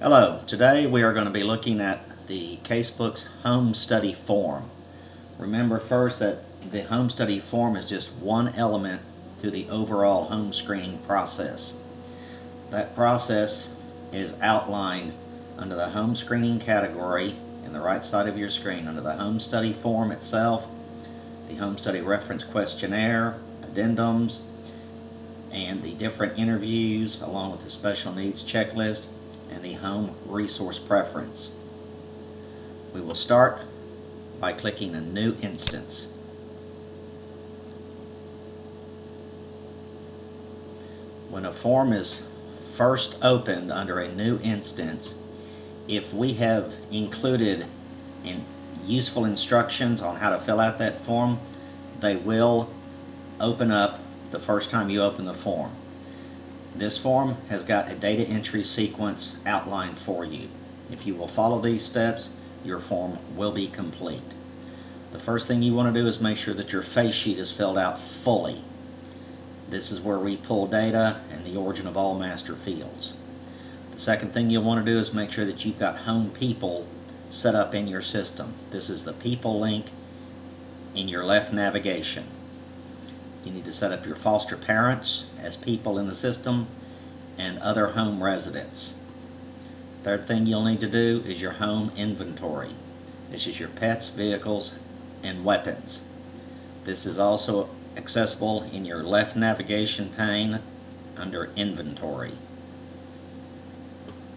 Hello, today we are going to be looking at the Casebooks Home Study Form. Remember first that the Home Study Form is just one element to the overall home screening process. That process is outlined under the Home Screening category in the right side of your screen under the Home Study Form itself, the Home Study Reference Questionnaire, addendums, and the different interviews along with the special needs checklist and the home resource preference. We will start by clicking a new instance. When a form is first opened under a new instance, if we have included useful instructions on how to fill out that form, they will open up the first time you open the form. This form has got a data entry sequence outlined for you. If you will follow these steps, your form will be complete. The first thing you want to do is make sure that your face sheet is filled out fully. This is where we pull data and the origin of all master fields. The second thing you'll want to do is make sure that you've got home people set up in your system. This is the people link in your left navigation. You need to set up your foster parents as people in the system and other home residents. Third thing you'll need to do is your home inventory. This is your pets, vehicles, and weapons. This is also accessible in your left navigation pane under inventory.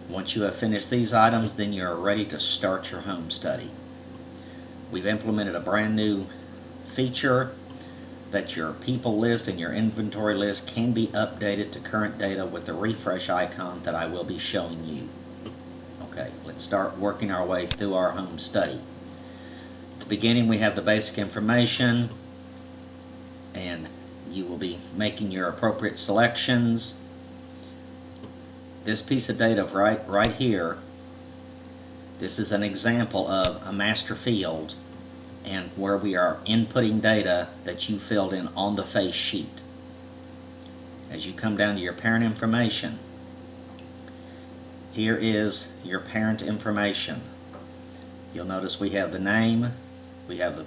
Once you have finished these items, then you're ready to start your home study. We've implemented a brand new feature that your people list and your inventory list can be updated to current data with the refresh icon that I will be showing you. Okay, let's start working our way through our home study. At the beginning we have the basic information, and you will be making your appropriate selections. This piece of data right here, this is an example of a master field and where we are inputting data that you filled in on the face sheet. As you come down to your parent information, here is your parent information. You'll notice we have the name, we have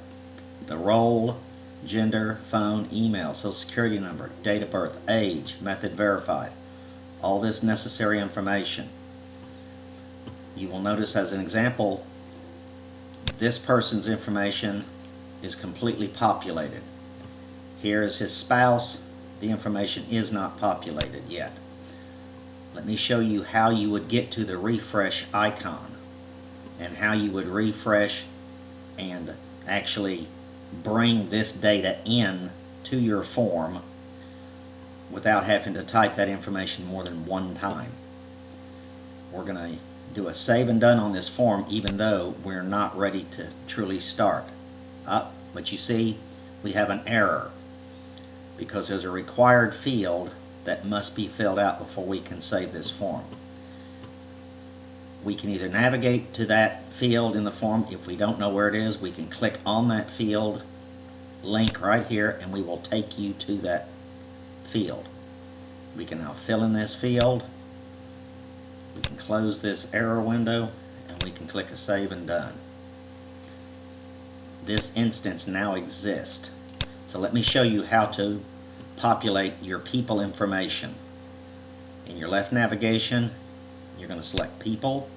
the role, gender, phone, email, social security number, date of birth, age, method verified, all this necessary information. You will notice as an example, this person's information is completely populated. Here is his spouse. The information is not populated yet. Let me show you how you would get to the refresh icon and how you would refresh and actually bring this data in to your form without having to type that information more than one time. We're going to do a save and done on this form even though we're not ready to truly start. But you see we have an error because there's a required field that must be filled out before we can save this form. We can either navigate to that field in the form. If we don't know where it is, we can click on that field link right here and we will take you to that field. We can now fill in this field. We can close this error window and we can click a save and done. This instance now exists. So let me show you how to populate your people information. In your left navigation, you're going to select people,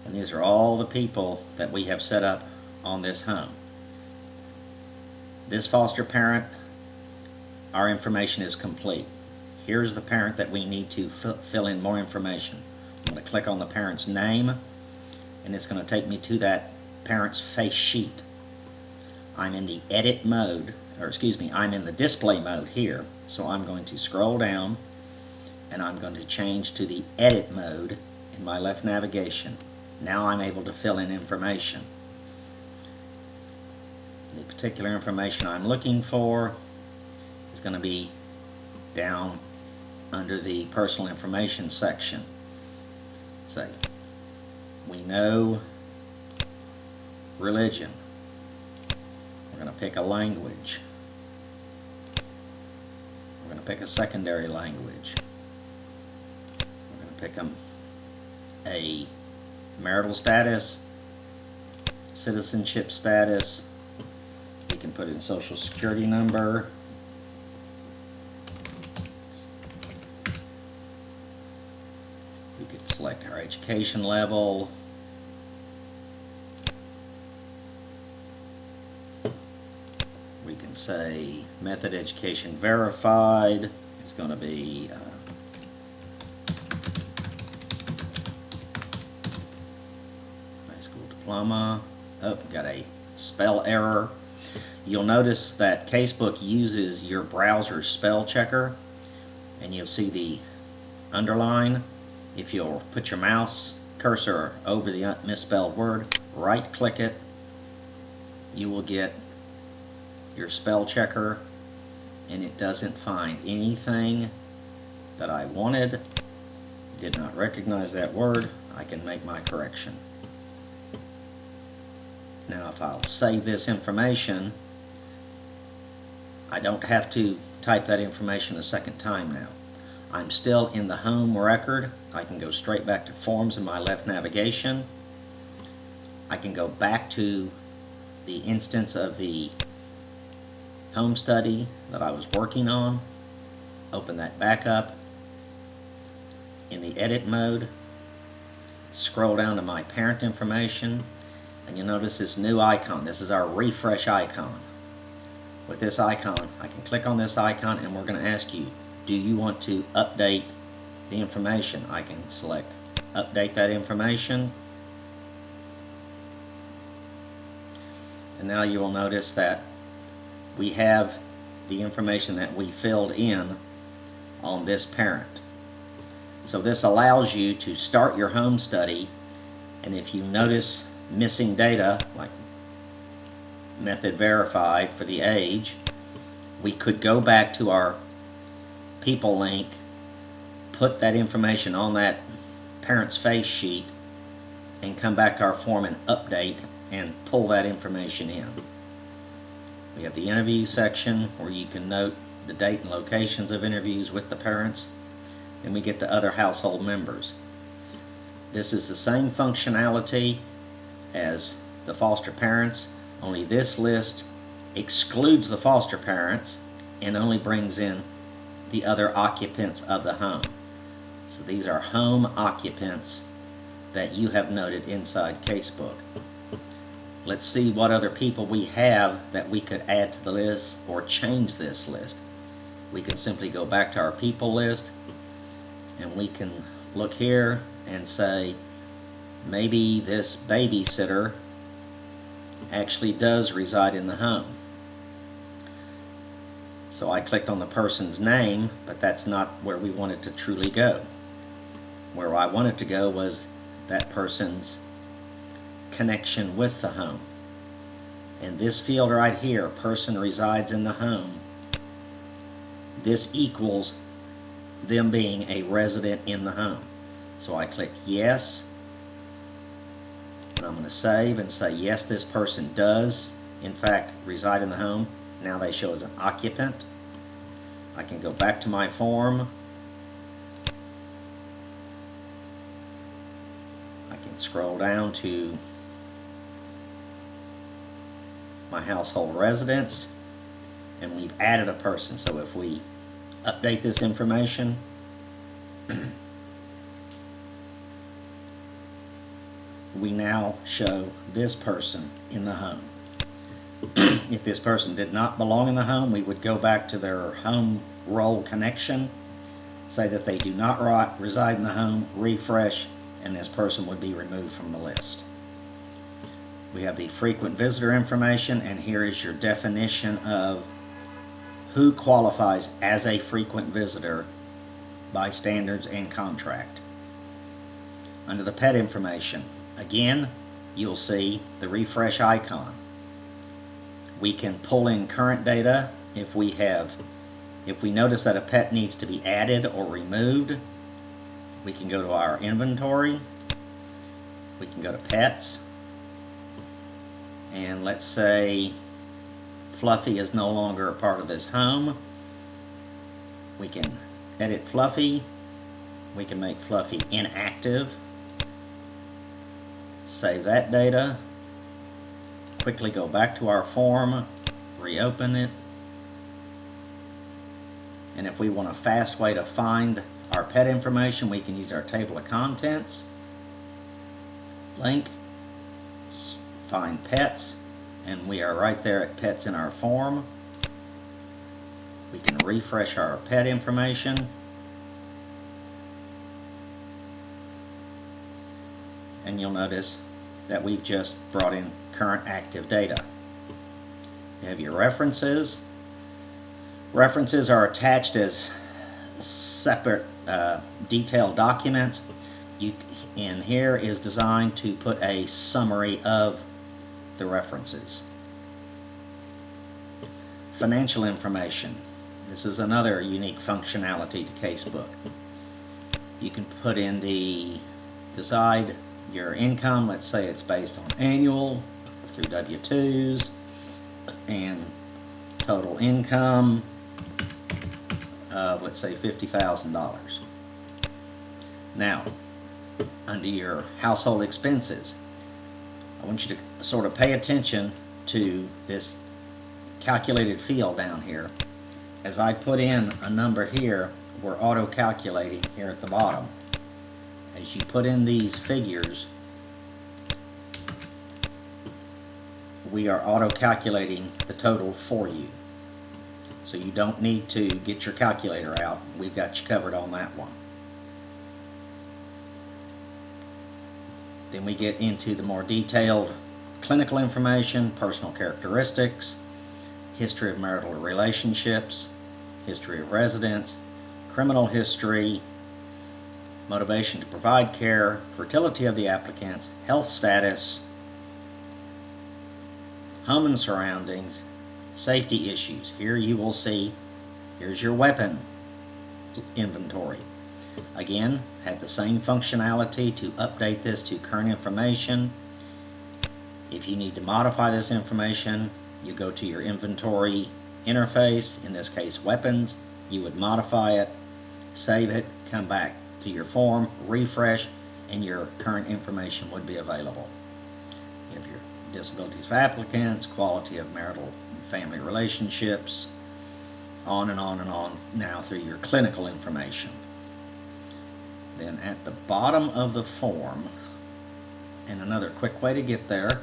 and these are all the people that we have set up on this home. This foster parent, our information is complete. Here's the parent that we need to fill in more information. I'm going to click on the parent's name and it's going to take me to that parent's face sheet. I'm in the edit mode, I'm in the display mode here. So I'm going to scroll down and I'm going to change to the edit mode in my left navigation. Now I'm able to fill in information. The particular information I'm looking for is going to be down under the personal information section. Say, we know religion. We're going to pick a language. We're going to pick a secondary language. We're going to pick a marital status, citizenship status. We can put in social security number. We could select our education level. We can say method education verified. It's going to be high school diploma. Oh, got a spell error. You'll notice that Casebook uses your browser's spell checker, and you'll see the underline. If you'll put your mouse cursor over the misspelled word, right click it, you will get your spell checker, and it doesn't find anything that I wanted. Did not recognize that word. I can make my correction. Now if I'll save this information, I don't have to type that information a second time now. I'm still in the home record. I can go straight back to forms in my left navigation. I can go back to the instance of the home study that I was working on. Open that back up in the edit mode. Scroll down to my parent information, and you'll notice this new icon. This is our refresh icon. With this icon, I can click on this icon, and we're going to ask you, do you want to update the information? I can select update that information. And now you will notice that we have the information that we filled in on this parent. So this allows you to start your home study, and if you notice missing data, like method verified for the age, we could go back to our people link, put that information on that parent's face sheet, and come back to our form and update and pull that information in. We have the interview section where you can note the date and locations of interviews with the parents. Then we get to other household members. This is the same functionality as the foster parents, only this list excludes the foster parents and only brings in the other occupants of the home. So these are home occupants that you have noted inside Casebook. Let's see what other people we have that we could add to the list or change this list. We can simply go back to our people list, and we can look here and say, maybe this babysitter actually does reside in the home. So I clicked on the person's name, but that's not where we wanted to truly go. Where I wanted to go was that person's connection with the home. And this field right here, person resides in the home, this equals them being a resident in the home. So I click yes, and I'm going to save and say yes, this person does in fact reside in the home. Now they show as an occupant. I can go back to my form. I can scroll down to my household residents, and we've added a person. So if we update this information, we now show this person in the home. If this person did not belong in the home, we would go back to their home role connection, say that they do not reside in the home, refresh, and this person would be removed from the list. We have the frequent visitor information, and here is your definition of who qualifies as a frequent visitor by standards and contract. Under the pet information, again, you'll see the refresh icon. We can pull in current data if we notice that a pet needs to be added or removed. We can go to our inventory. We can go to pets. And let's say Fluffy is no longer a part of this home. We can edit Fluffy. We can make Fluffy inactive. Save that data. Quickly go back to our form, reopen it. And if we want a fast way to find our pet information, we can use our table of contents. Link, find pets, and we are right there at pets in our form. We can refresh our pet information. And you'll notice that we've just brought in current active data. You have your references. References are attached as separate detailed documents. And here is designed to put a summary of the references. Financial information. This is another unique functionality to Casebook. You can put in decide your income. Let's say it's based on annual through W-2s and total income of, let's say, $50,000. Now, under your household expenses, I want you to sort of pay attention to this calculated field down here. As I put in a number here, we're auto-calculating here at the bottom. As you put in these figures, we are auto-calculating the total for you. So you don't need to get your calculator out. We've got you covered on that one. Then we get into the more detailed clinical information, personal characteristics, history of marital relationships, history of residence, criminal history, motivation to provide care, fertility of the applicants, health status, home and surroundings, safety issues. Here you will see, here's your weapon inventory. Again, have the same functionality to update this to current information. If you need to modify this information, you go to your inventory interface, in this case weapons, you would modify it, save it, come back to your form, refresh, and your current information would be available. You have your disabilities of applicants, quality of marital and family relationships, on and on and on now through your clinical information. Then at the bottom of the form, and another quick way to get there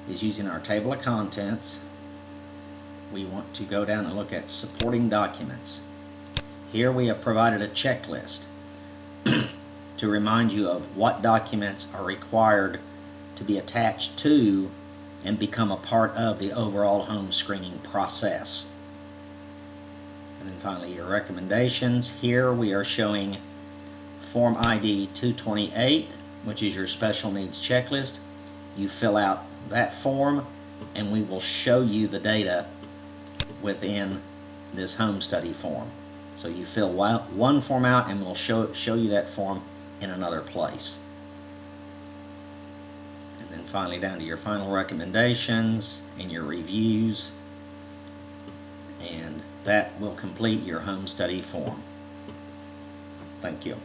is using our table of contents. We want to go down and look at supporting documents. Here we have provided a checklist to remind you of what documents are required to be attached to and become a part of the overall home screening process. And then finally, your recommendations. Here we are showing Form ID 228, which is your special needs checklist. You fill out that form and we will show you the data within this home study form. So you fill one form out and we'll show you that form in another place. And then finally down to your final recommendations and your reviews, and that will complete your home study form. Thank you.